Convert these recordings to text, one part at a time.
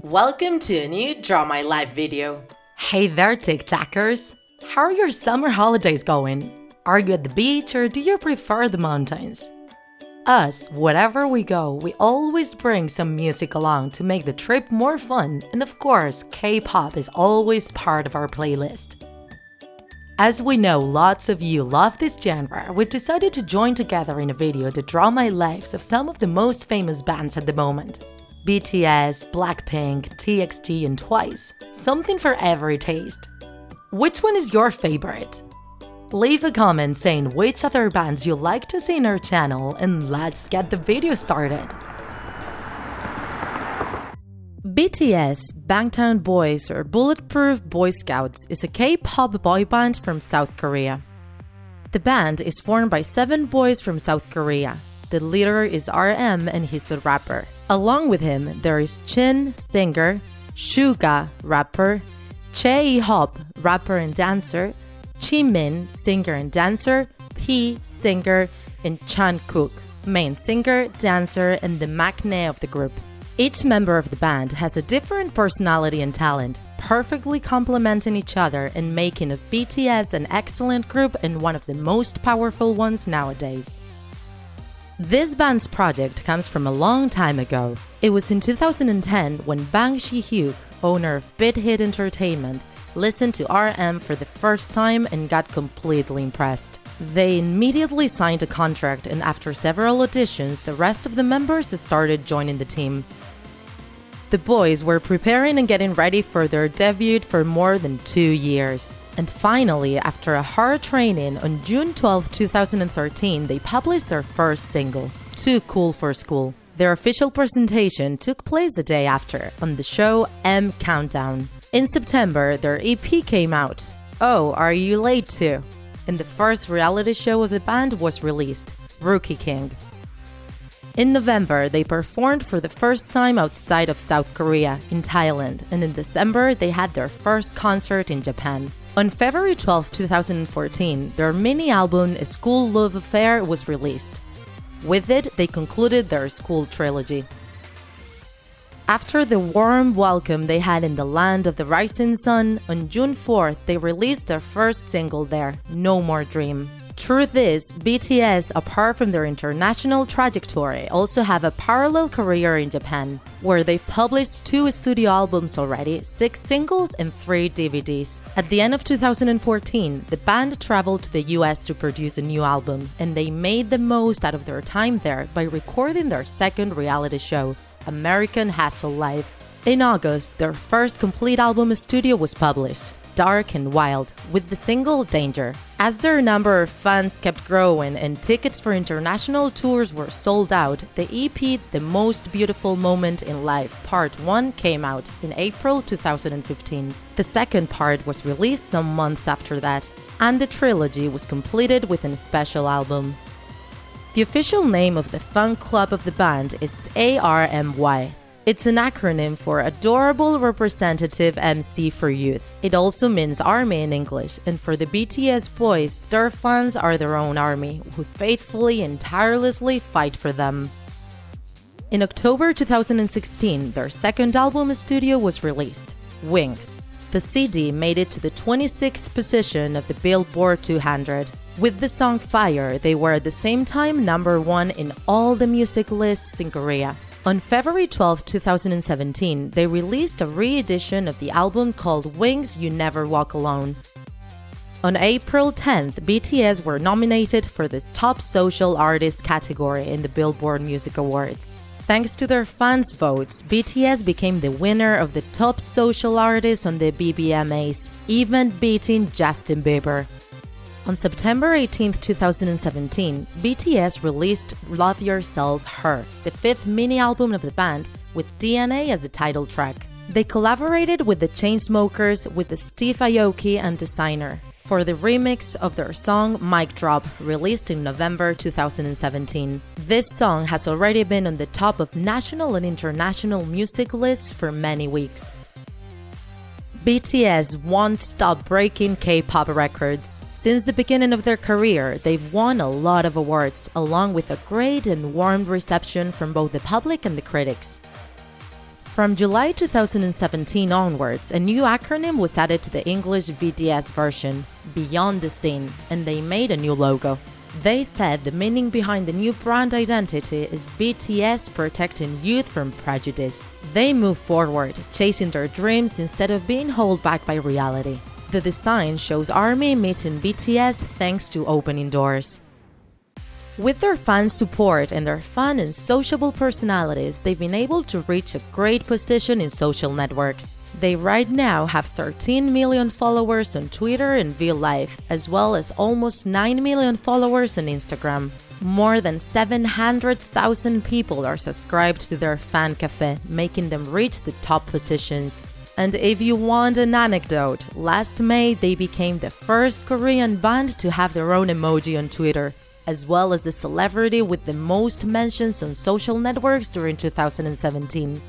Welcome to a new Draw My Life video. Hey there, TikTakers! How are your summer holidays going? Are you at the beach or do you prefer the mountains? Us, wherever we go, we always bring some music along to make the trip more fun, and of course, K-pop is always part of our playlist. As we know lots of you love this genre, we decided to join together in a video to draw my lives of some of the most famous bands at the moment. BTS, BLACKPINK, TXT and TWICE. Something for every taste. Which one is your favorite? Leave a comment saying which other bands you like to see in our channel, and let's get the video started! BTS, Bangtan Boys or Bulletproof Boy Scouts is a K-pop boy band from South Korea. The band is formed by 7 boys from South Korea. The leader is RM and he's a rapper. Along with him, there is Jin, singer, Suga, rapper, J-Hope, rapper and dancer, Jimin, singer and dancer, P, singer, and Jungkook, main singer, dancer, and the magnate of the group. Each member of the band has a different personality and talent, perfectly complementing each other and making of BTS an excellent group and one of the most powerful ones nowadays. This band's project comes from a long time ago. It was in 2010 when Bang Si-hyuk, owner of Big Hit Entertainment, listened to RM for the first time and got completely impressed. They immediately signed a contract, and after several auditions, the rest of the members started joining the team. The boys were preparing and getting ready for their debut for more than 2 years. And finally, after a hard training, on June 12, 2013, they published their first single, Too Cool for School. Their official presentation took place the day after, on the show M Countdown. In September, their EP came out, Oh, Are You Late Too? And the first reality show of the band was released, Rookie King. In November, they performed for the first time outside of South Korea, in Thailand, and in December, they had their first concert in Japan. On February 12, 2014, their mini-album A School Love Affair was released. With it, they concluded their school trilogy. After the warm welcome they had in the land of the rising sun, on June 4th, they released their first single there, No More Dream. Truth is, BTS, apart from their international trajectory, also have a parallel career in Japan, where they've published 2 studio albums already, 6 singles and 3 DVDs. At the end of 2014, the band traveled to the US to produce a new album, and they made the most out of their time there by recording their second reality show, American Hustle Live. In August, their first complete album studio was published, Dark and Wild, with the single Danger. As their number of fans kept growing and tickets for international tours were sold out, the EP The Most Beautiful Moment in Life Part 1 came out in April 2015. The second part was released some months after that, and the trilogy was completed with a special album. The official name of the fan club of the band is ARMY. It's an acronym for Adorable Representative MC for Youth. It also means army in English, and for the BTS boys, their fans are their own army, who faithfully and tirelessly fight for them. In October 2016, their second album studio was released, Wings. The CD made it to the 26th position of the Billboard 200. With the song Fire, they were at the same time #1 in all the music lists in Korea. On February 12, 2017, they released a re-edition of the album called Wings You Never Walk Alone. On April 10th, BTS were nominated for the Top Social Artist category in the Billboard Music Awards. Thanks to their fans' votes, BTS became the winner of the Top Social Artist on the BBMAs, even beating Justin Bieber. On September 18, 2017, BTS released Love Yourself Her, the 5th mini-album of the band, with DNA as the title track. They collaborated with the Chainsmokers, with Steve Aoki and Designer, for the remix of their song Mic Drop, released in November 2017. This song has already been on the top of national and international music lists for many weeks. BTS won't stop breaking K-pop records. Since the beginning of their career, they've won a lot of awards, along with a great and warm reception from both the public and the critics. From July 2017 onwards, a new acronym was added to the English BTS version, Beyond the Scene, and they made a new logo. They said the meaning behind the new brand identity is BTS protecting youth from prejudice. They move forward, chasing their dreams instead of being held back by reality. The design shows ARMY meeting BTS thanks to opening doors. With their fans' support and their fun and sociable personalities, they've been able to reach a great position in social networks. They right now have 13 million followers on Twitter and VLive, as well as almost 9 million followers on Instagram. More than 700,000 people are subscribed to their fan cafe, making them reach the top positions. And if you want an anecdote, last May they became the first Korean band to have their own emoji on Twitter, as well as the celebrity with the most mentions on social networks during 2017.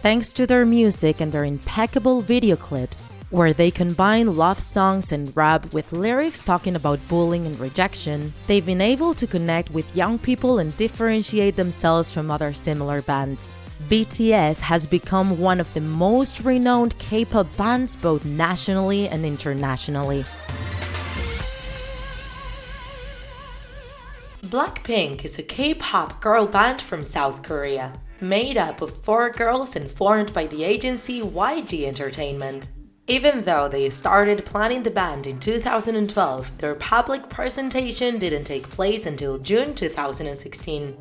Thanks to their music and their impeccable video clips, where they combine love songs and rap with lyrics talking about bullying and rejection, they've been able to connect with young people and differentiate themselves from other similar bands. BTS has become one of the most renowned K-pop bands both nationally and internationally. BLACKPINK is a K-pop girl band from South Korea, made up of 4 girls and formed by the agency YG Entertainment. Even though they started planning the band in 2012, their public presentation didn't take place until June 2016.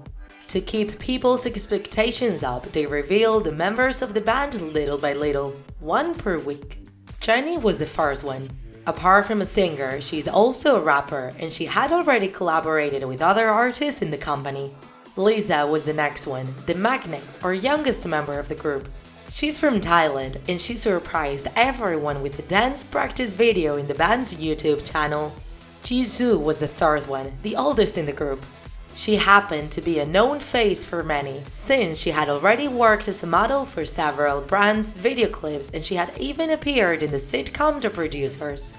To keep people's expectations up, they revealed the members of the band little by little, one per week. Jennie was the first one. Apart from a singer, she's also a rapper, and she had already collaborated with other artists in the company. Lisa was the next one, the magnate, or youngest member of the group. She's from Thailand, and she surprised everyone with a dance practice video in the band's YouTube channel. Jisoo was the third one, the oldest in the group. She happened to be a known face for many, since she had already worked as a model for several brands, video clips, and she had even appeared in the sitcom The Producers.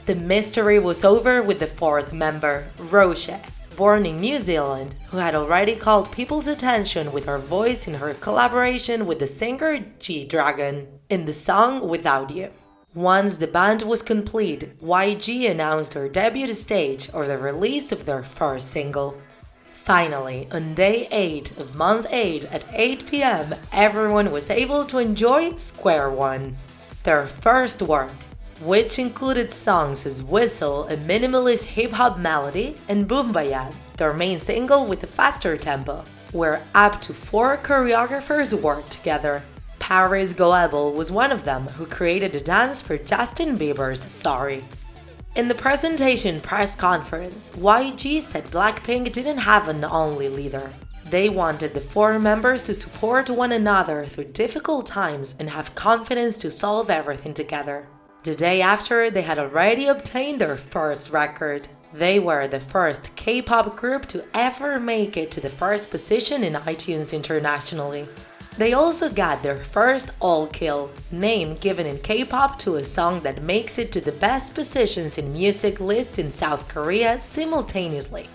The mystery was over with the fourth member, Roche, born in New Zealand, who had already called people's attention with her voice in her collaboration with the singer G-Dragon in the song Without You. Once the band was complete, YG announced their debut stage or the release of their first single. Finally, on day 8 of month 8 at 8 p.m., everyone was able to enjoy Square One, their first work, which included songs as Whistle, a minimalist hip-hop melody, and Boombaya, their main single with a faster tempo, where up to 4 choreographers worked together. Paris Goebel was one of them, who created a dance for Justin Bieber's Sorry. In the presentation press conference, YG said BLACKPINK didn't have an only leader. They wanted the 4 members to support one another through difficult times and have confidence to solve everything together. The day after, they had already obtained their first record. They were the first K-pop group to ever make it to the first position in iTunes internationally. They also got their first all-kill, name given in K-pop to a song that makes it to the best positions in music lists in South Korea simultaneously.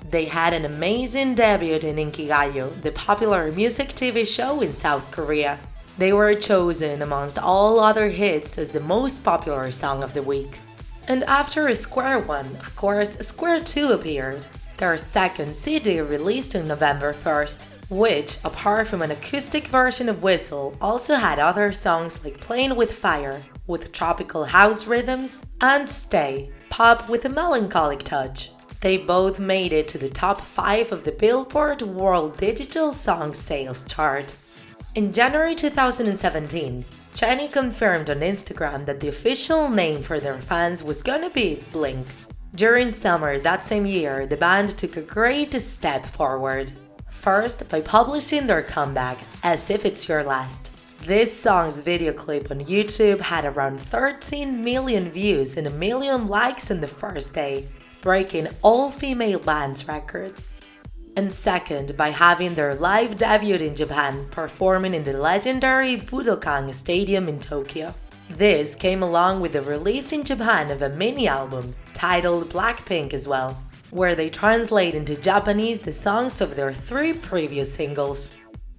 They had an amazing debut in Inkigayo, the popular music TV show in South Korea. They were chosen amongst all other hits as the most popular song of the week. And after Square One, of course, Square Two appeared, their second CD released on November 1st. Which, apart from an acoustic version of Whistle, also had other songs like Playing with Fire, with tropical house rhythms, and Stay, pop with a melancholic touch. They both made it to the top 5 of the Billboard World Digital Song Sales chart. In January 2017, Jennie confirmed on Instagram that the official name for their fans was gonna be Blinks. During summer that same year, the band took a great step forward. First, by publishing their comeback, As If It's Your Last. This song's video clip on YouTube had around 13 million views and 1 million likes on the first day, breaking all female bands' records. And second, by having their live debut in Japan, performing in the legendary Budokan Stadium in Tokyo. This came along with the release in Japan of a mini-album, titled BLACKPINK as well, where they translate into Japanese the songs of their 3 previous singles.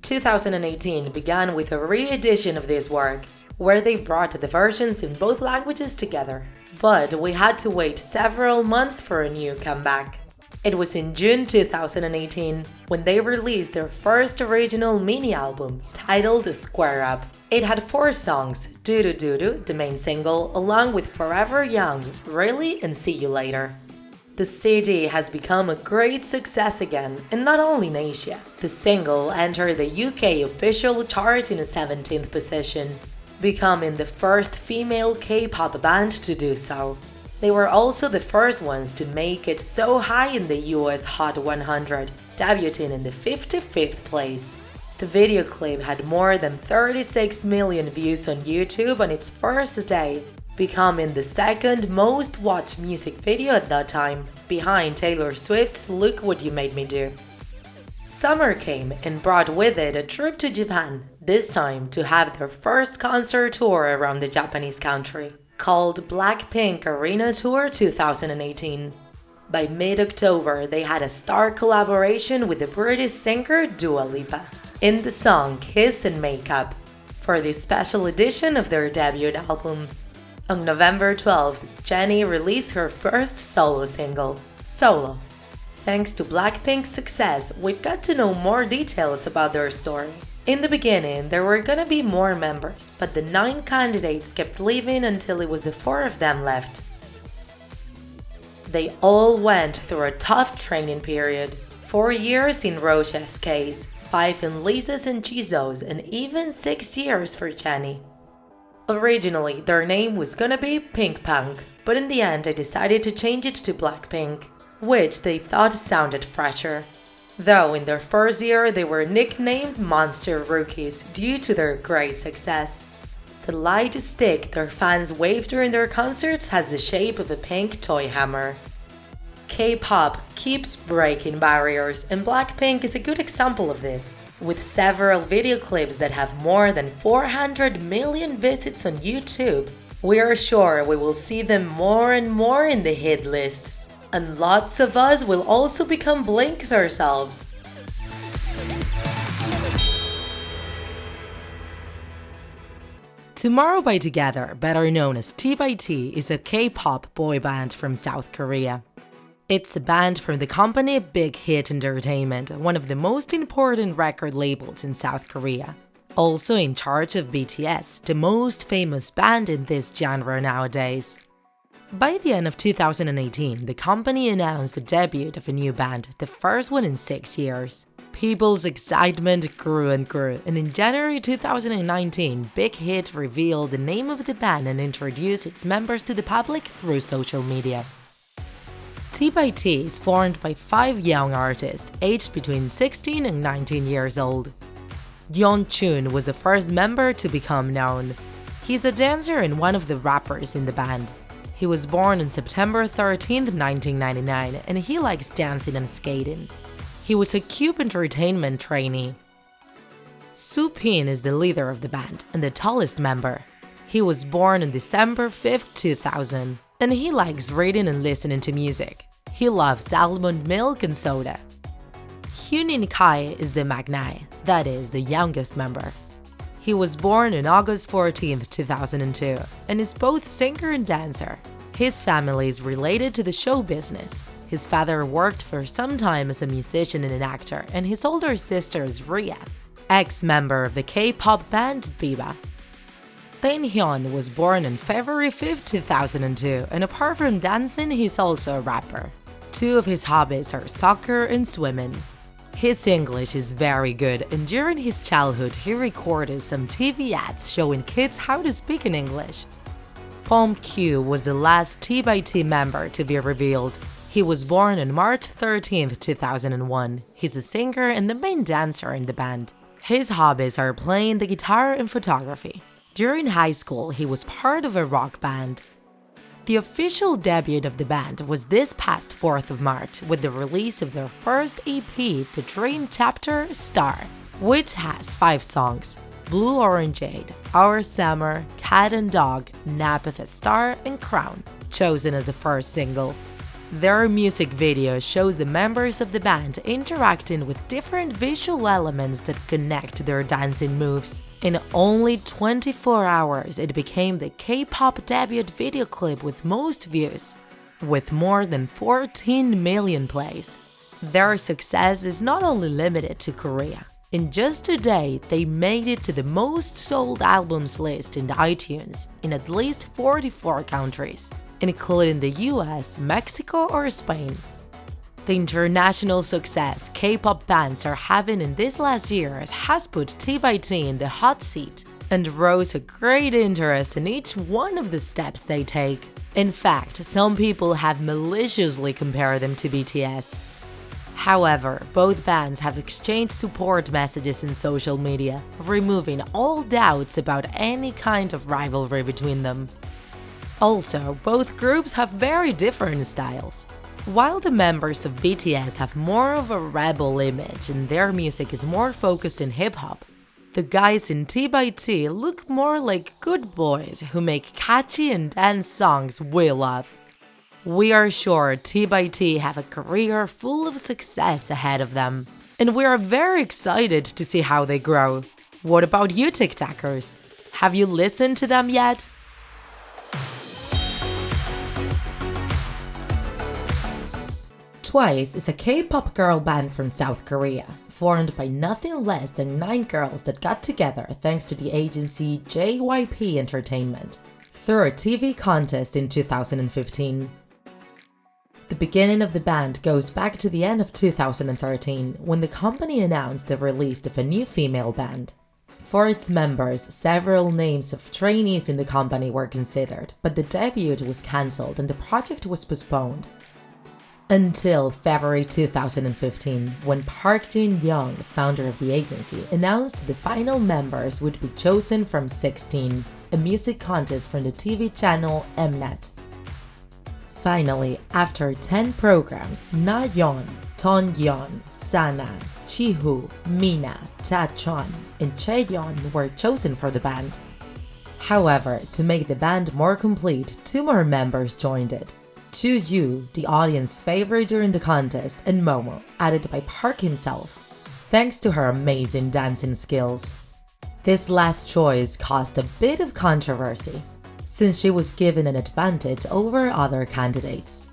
2018 began with a re-edition of this work, where they brought the versions in both languages together. But we had to wait several months for a new comeback. It was in June 2018 when they released their first original mini-album, titled Square Up. It had 4 songs, Doo Doo Doo Doo, the main single, along with Forever Young, Really, and See You Later. The CD has become a great success again, and not only in Asia. The single entered the UK official chart in a 17th position, becoming the first female K-pop band to do so. They were also the first ones to make it so high in the US Hot 100, debuting in the 55th place. The video clip had more than 36 million views on YouTube on its first day, becoming the second most watched music video at that time, behind Taylor Swift's Look What You Made Me Do. Summer came and brought with it a trip to Japan, this time to have their first concert tour around the Japanese country, called BLACKPINK Arena Tour 2018. By mid-October, they had a star collaboration with the British singer Dua Lipa in the song Kiss and Makeup for this special edition of their debut album. On November 12th, Jennie released her first solo single, Solo. Thanks to BLACKPINK's success, we've got to know more details about their story. In the beginning, there were gonna be more members, but the 9 candidates kept leaving until it was the 4 of them left. They all went through a tough training period. 4 years in Roche's case, 5 in Lisa's and Jisoo's, and even 6 years for Jennie. Originally, their name was gonna be Pink Punk, but in the end they decided to change it to BLACKPINK, which they thought sounded fresher. Though in their first year they were nicknamed Monster Rookies due to their great success. The light stick their fans wave during their concerts has the shape of a pink toy hammer. K-pop keeps breaking barriers, and BLACKPINK is a good example of this. With several video clips that have more than 400 million visits on YouTube, we are sure we will see them more and more in the hit lists. And lots of us will also become Blinks ourselves. Tomorrow by Together, better known as T by T, is a K-pop boy band from South Korea. It's a band from the company Big Hit Entertainment, one of the most important record labels in South Korea. Also in charge of BTS, the most famous band in this genre nowadays. By the end of 2018, the company announced the debut of a new band, the first one in 6 years. People's excitement grew and grew, and in January 2019, Big Hit revealed the name of the band and introduced its members to the public through social media. T by T is formed by 5 young artists, aged between 16 and 19 years old. Yeon Chun was the first member to become known. He's a dancer and one of the rappers in the band. He was born on September 13, 1999, and he likes dancing and skating. He was a Cube Entertainment trainee. Soo Pin is the leader of the band and the tallest member. He was born on December 5, 2000, and he likes reading and listening to music. He loves almond milk and soda. Hyunin Kai is the Magnai, that is, the youngest member. He was born on August 14, 2002, and is both singer and dancer. His family is related to the show business. His father worked for some time as a musician and an actor, and his older sister is Rhea, ex-member of the K-pop band Biba. Tae Hyun was born on February 5, 2002, and apart from dancing, he's also a rapper. 2 of his hobbies are soccer and swimming. His English is very good, and during his childhood he recorded some TV ads showing kids how to speak in English. Pom Q was the last T by T member to be revealed. He was born on March 13, 2001. He's a singer and the main dancer in the band. His hobbies are playing the guitar and photography. During high school, he was part of a rock band. The official debut of the band was this past 4th of March with the release of their first EP, The Dream Chapter Star, which has 5 songs: Blue Orangeade, Our Summer, Cat and Dog, Nap of a Star, and Crown, chosen as the first single. Their music video shows the members of the band interacting with different visual elements that connect their dancing moves. In only 24 hours, it became the K-pop debut video clip with most views, with more than 14 million plays. Their success is not only limited to Korea. In just a day, they made it to the most sold albums list in iTunes in at least 44 countries, including the US, Mexico, or Spain. The international success K-pop bands are having in these last years has put T.by.T in the hot seat and rose a great interest in each one of the steps they take. In fact, some people have maliciously compared them to BTS. However, both bands have exchanged support messages in social media, removing all doubts about any kind of rivalry between them. Also, both groups have very different styles. While the members of BTS have more of a rebel image and their music is more focused in hip-hop, the guys in T.by.T look more like good boys who make catchy and dance songs we love. We are sure T.by.T have a career full of success ahead of them, and we are very excited to see how they grow. What about you, TikTakers? Have you listened to them yet? Twice is a K-pop girl band from South Korea, formed by nothing less than 9 girls that got together thanks to the agency JYP Entertainment through a TV contest in 2015. The beginning of the band goes back to the end of 2013, when the company announced the release of a new female band. For its members, several names of trainees in the company were considered, but the debut was cancelled and the project was postponed. Until February 2015, when Park Jin-young, founder of the agency, announced the final members would be chosen from 16, a music contest from the TV channel Mnet. Finally, after 10 programs, Na-yeon, Ton-yeon, Sana, Chi-hoo, Mina, Ta-chon, and Chae-yeon were chosen for the band. However, to make the band more complete, 2 more members joined it. Chu-yu, the audience favorite during the contest, and Momo, added by Park himself, thanks to her amazing dancing skills. This last choice caused a bit of controversy, since she was given an advantage over other candidates.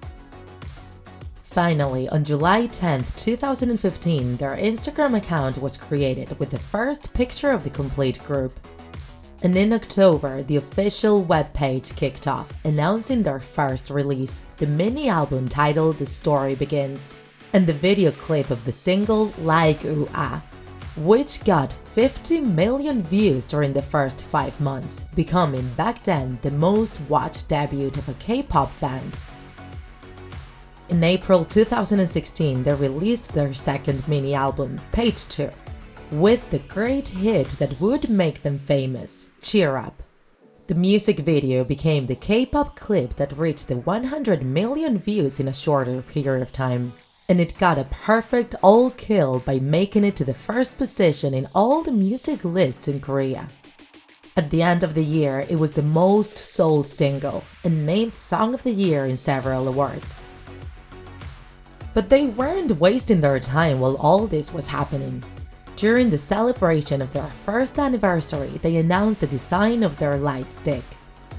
Finally, on July 10, 2015, their Instagram account was created with the first picture of the complete group. And in October, the official webpage kicked off, announcing their first release, the mini-album titled The Story Begins, and the video clip of the single Like Ooh Ah, which got 50 million views during the first 5 months, becoming back then the most watched debut of a K-pop band. In April 2016, they released their second mini-album, Page 2, with the great hit that would make them famous, Cheer Up. The music video became the K-pop clip that reached the 100 million views in a shorter period of time, and it got a perfect all-kill by making it to the first position in all the music lists in Korea. At the end of the year, it was the most sold single and named Song of the Year in several awards. But they weren't wasting their time while all this was happening. During the celebration of their first anniversary, they announced the design of their light stick,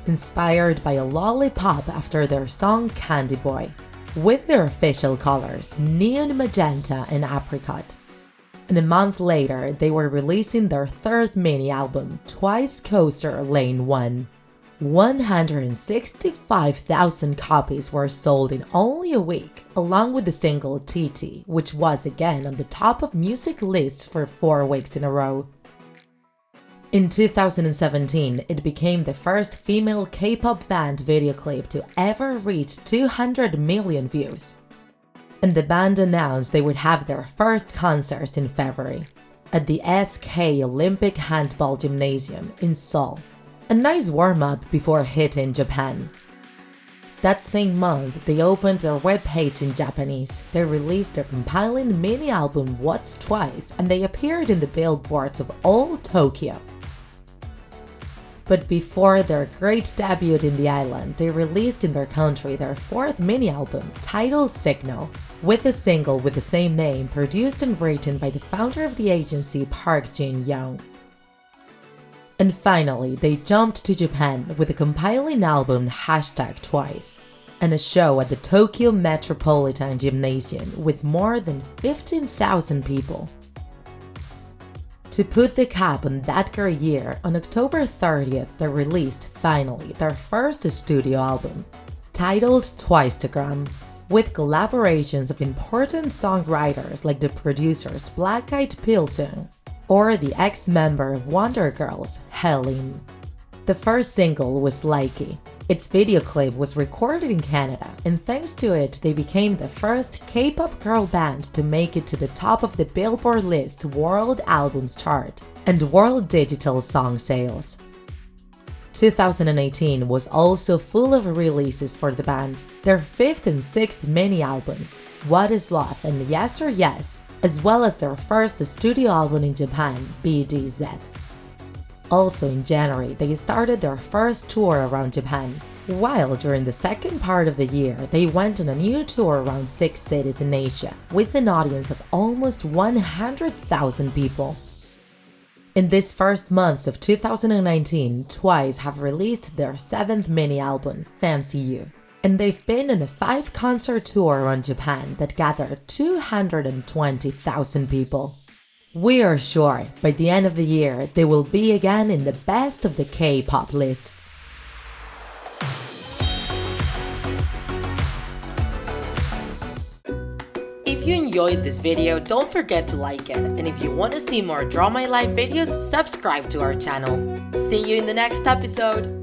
inspired by a lollipop after their song Candy Boy, with their official colors, neon magenta and apricot. And a month later, they were releasing their third mini-album, Twice Coaster Lane 1. 165,000 copies were sold in only a week, along with the single TT, which was again on the top of music lists for 4 weeks in a row. In 2017, it became the first female K-pop band video clip to ever reach 200 million views. And the band announced they would have their first concerts in February, at the SK Olympic Handball Gymnasium in Seoul. A nice warm-up before hitting Japan. That same month, they opened their webpage in Japanese. They released their compiling mini-album What's Twice, and they appeared in the billboards of all Tokyo. But before their great debut in the island, they released in their country their fourth mini-album, titled Signal, with a single with the same name produced and written by the founder of the agency Park Jin-young. And finally, they jumped to Japan with a compiling album #Twice, and a show at the Tokyo Metropolitan Gymnasium with more than 15,000 people. To put the cap on that great year, on October 30th, they released, finally, their first studio album, titled Twice-togram, with collaborations of important songwriters like the producers BLACKPINK or the ex-member of Wonder Girls, Helene. The first single was Likey. Its video clip was recorded in Canada, and thanks to it, they became the first K-pop girl band to make it to the top of the Billboard list's World Albums chart and World Digital Song sales. 2018 was also full of releases for the band, their fifth and sixth mini-albums, What Is Love and Yes or Yes, as well as their first studio album in Japan, BDZ. Also in January, they started their first tour around Japan, while during the second part of the year, they went on a new tour around 6 cities in Asia, with an audience of almost 100,000 people. In these first months of 2019, Twice have released their 7th mini-album, Fancy You, and they've been on a 5-concert tour around Japan that gathered 220,000 people. We are sure by the end of the year they will be again in the best of the K-pop lists. If you enjoyed this video, don't forget to like it, and if you want to see more Draw My Life videos, subscribe to our channel. See you in the next episode!